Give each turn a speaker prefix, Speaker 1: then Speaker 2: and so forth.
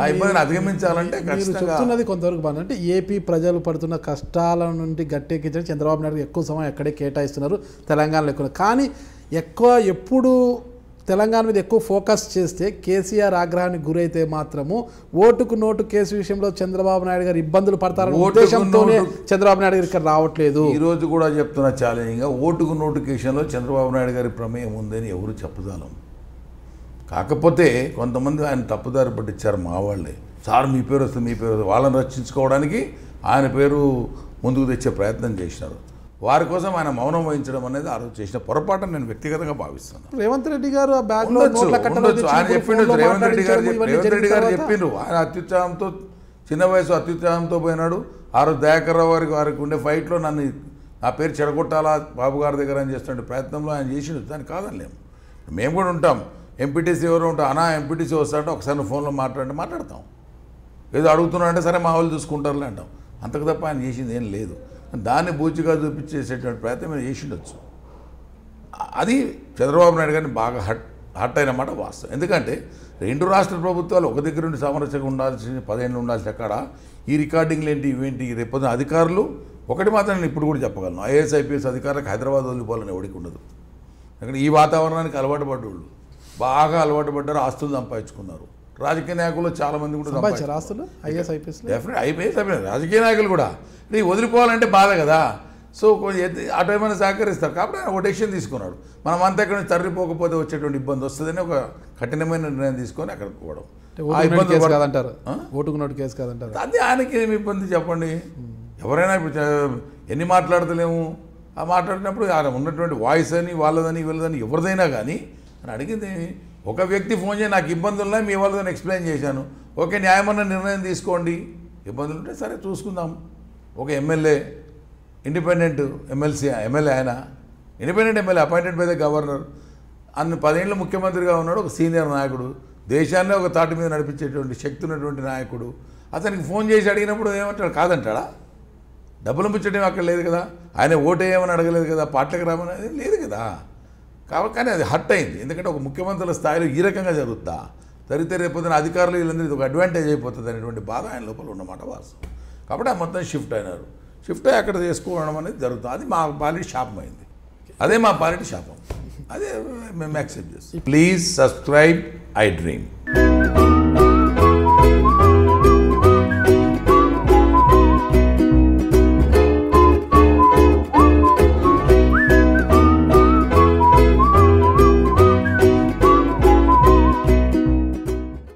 Speaker 1: ఆ ఇబ్బందిని అధిగమించాలంటే
Speaker 2: చెప్తున్నది కొంతవరకు బాగా అంటే ఏపీ ప్రజలు పడుతున్న కష్టాల నుండి గట్టెక్కించడం చంద్రబాబు నాయుడు ఎక్కువ సమయం ఎక్కడే కేటాయిస్తున్నారు, తెలంగాణలో ఎక్కువ. కానీ ఎప్పుడు తెలంగాణ మీద ఎక్కువ ఫోకస్ చేస్తే కేసీఆర్ ఆగ్రహానికి గురైతే మాత్రము ఓటుకు నోటు కేసు విషయంలో చంద్రబాబు నాయుడు గారు ఇబ్బందులు పడతారన్న ఉద్దేశంతోనే చంద్రబాబు నాయుడు గారు ఇక్కడ రావట్లేదు.
Speaker 1: ఈరోజు కూడా చెప్తున్న ఛాలెంజింగ్గా ఓటుకు నోటిఫికేషన్లో చంద్రబాబు నాయుడు గారి ప్రమేయం ఉందని ఎవరు చెప్పదాలం. కాకపోతే కొంతమంది ఆయన తప్పుదారి పట్టించారు మా వాళ్ళే. సార్ మీ పేరు వస్తుంది, మీ పేరు వస్తుంది, వాళ్ళని రక్షించుకోవడానికి ఆయన పేరు ముందుకు తెచ్చే ప్రయత్నం చేసినారు. వారి కోసం ఆయన మౌనం వహించడం అనేది ఆ రోజు చేసిన పొరపాటు నేను వ్యక్తిగతంగా భావిస్తున్నాను.
Speaker 2: రేవంత్ రెడ్డి గారు
Speaker 1: ఆయన చెప్పిండు, రేవంత్ రెడ్డి గారు చెప్పిండ్రు. ఆయన అత్యుత్సాహంతో చిన్న వయసు అత్యుత్సాహంతో పోయినాడు. ఆ రోజు దయాకర్ రావు వారికి ఉండే ఫైట్లో నా పేరు చెడగొట్టాలా బాబు గారి దగ్గర అని చేస్తుంటే ప్రయత్నంలో ఆయన చేసిండు. దాన్ని కాదనిలేము, మేము కూడా ఉంటాం. ఎంపీటీసీ ఎవరు ఉంటాం, అనా ఎంపీటీసీ వస్తాడంటే ఒకసారి ఫోన్లో మాట్లాడతాం. ఏదో అడుగుతున్నాడంటే సరే మా వాళ్ళు చూసుకుంటారులే అంటాం. అంతకు తప్ప ఆయన చేసింది ఏం లేదు. దాన్ని బూచిగా చూపించేసేటువంటి ప్రయత్నం మీరు చేసిండొచ్చు. అది చంద్రబాబు నాయుడు గారిని బాగా హట్ అయిన మాట వాస్తవం. ఎందుకంటే రెండు రాష్ట్ర ప్రభుత్వాలు ఒక దగ్గర నుండి సామరస్యంగా ఉండాల్సిన 10 ఏళ్ళు ఉండాల్సిన అక్కడ ఈ రికార్డింగ్లు ఏంటి ఇవేంటి రేపొద్దున అధికారులు ఒకటి మాత్రం నేను ఇప్పుడు కూడా చెప్పగలను, ఐఏఎస్ ఐపీఎస్ అధికారులకు హైదరాబాద్ వదిలిపోవాలని ఎవరికి ఉండదు. అక్కడ ఈ వాతావరణానికి అలవాటు పడ్డోళ్ళు బాగా అలవాటు పడ్డారు, ఆస్తులు సంపాదించుకున్నారు. రాజకీయ నాయకులు చాలామంది కూడా
Speaker 2: ఆస్తులు ఐఏఎస్
Speaker 1: ఐపీఎస్ రాజకీయ నాయకులు కూడా ఇది వదిలిపోవాలంటే బాధ కదా. సో కొంచెం అటు ఏమైనా సహకరిస్తారు కాబట్టి ఆయన ఒక డెసిషన్ తీసుకున్నాడు. మనం అంతా ఇక్కడ నుంచి తరలిపోకపోతే వచ్చేటువంటి ఇబ్బంది వస్తుందని ఒక కఠినమైన నిర్ణయం తీసుకొని అక్కడికి పోవడం.
Speaker 2: ఆ ఇబ్బంది కాదంటారు, ఓటుకు నోటు కేసు కాదంటారు.
Speaker 1: అది ఆయనకి ఏమి ఇబ్బంది చెప్పండి. ఎవరైనా ఇప్పుడు ఎన్ని మాట్లాడతలేము, ఆ మాట్లాడినప్పుడు ఆయన ఉన్నటువంటి వాయిస్ అని వాళ్ళదని వీళ్ళదని ఎవరిదైనా కానీ అని అడిగింది. ఒక వ్యక్తి ఫోన్ చేసి నాకు ఇబ్బందులు ఉన్నాయి మీ వాళ్ళని ఎక్స్ప్లెయిన్ చేశాను, ఓకే న్యాయమైన నిర్ణయం తీసుకోండి, ఇబ్బందులు ఉంటే సరే చూసుకుందాం. ఒక ఎమ్మెల్యే ఇండిపెండెంట్ ఎమ్మెల్యే ఆయన independent MLA appointed by the governor, అన్ని 10 ఏళ్ళు ముఖ్యమంత్రిగా ఉన్నాడు, ఒక సీనియర్ నాయకుడు, దేశాన్నే ఒక తాటి మీద నడిపించేటువంటి శక్తి ఉన్నటువంటి నాయకుడు. అతనికి ఫోన్ చేసి అడిగినప్పుడు ఏమంటాడు, కాదంటాడా? డబ్బులు పుచ్చడం అక్కడ లేదు కదా, ఆయన ఓటు వేయమని అడగలేదు కదా, పార్టీకి రామని లేదు కదా. కాబట్టి కానీ అది హట్ అయింది. ఎందుకంటే ఒక ముఖ్యమంత్రుల స్థాయిలో ఈ రకంగా జరుగుతుందా, జరిగితే రేపొద్దున అధికారులు వీళ్ళందరూ ఇది ఒక అడ్వాంటేజ్ అయిపోతుంది అనేటువంటి బాధ ఆయన లోపల ఉన్నమాట వాస్తవం. కాబట్టి ఆ మొత్తం షిఫ్ట్ అయినారు. షిఫ్ట్ అయ్యి అక్కడ చేసుకోవడం అనేది జరుగుతుంది. అది మా పార్టీ శాపం అయింది, అదే మా పార్టీ శాపం, అదే మేము యాక్సెప్ట్ చేస్తాం. Please subscribe I dream.